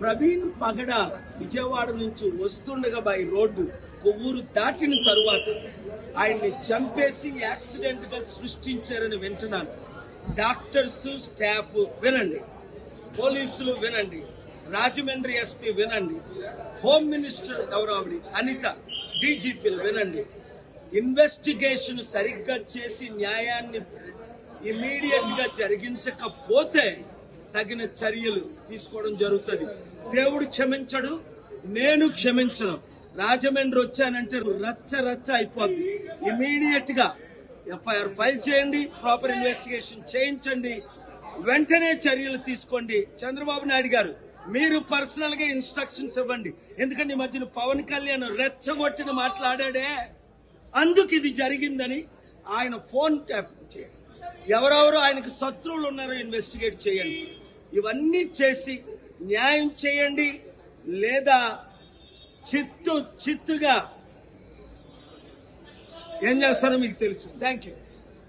ప్రవీణ్ పగడ విజయవాడ నుంచి వస్తుండగా by road Kovvur దాటిన తరువాత ఆయన్ని చంపేసి యాక్సిడెంట్ గా సృష్టించారని వింటున్నాను. డాక్టర్స్, స్టాఫ్ వినండి, పోలీసులు వినండి, రాజమండ్రి ఎస్పీ వినండి, హోమ్ మినిస్టర్ గౌరవడి అనిత, డీజీపీలు వినండి. ఇన్వెస్టిగేషన్ సరిగ్గా చేసి న్యాయాన్ని ఇమీడియట్ గా జరిగించకపోతే తగిన చర్యలు తీసుకోవడం జరుగుతుంది. దేవుడు క్షమించడు, నేను క్షమించను. రాజమండ్రి వచ్చానంటే రచ్చ అయిపోద్ది. ఇమీడియట్ గా ఎఫ్ఐఆర్ ఫైల్ చేయండి, ప్రాపర్ ఇన్వెస్టిగేషన్ చేయించండి, వెంటనే చర్యలు తీసుకోండి. చంద్రబాబు నాయుడు గారు మీరు పర్సనల్ గా ఇన్స్ట్రక్షన్స్ ఇవ్వండి. ఎందుకంటే ఈ మధ్యన పవన్ కళ్యాణ్ రెచ్చగొట్టిన మాట్లాడాడే, అందుకు ఇది జరిగిందని ఆయన ఫోన్ ట్యాప్ చేయండి. ఎవరెవరు ఆయనకు శత్రువులు ఉన్నారో ఇన్వెస్టిగేట్ చేయండి. ఇవన్నీ చేసి న్యాయం చేయండి, లేదా చిత్తుగా ఏం చేస్తారో మీకు తెలుసు. Thank you.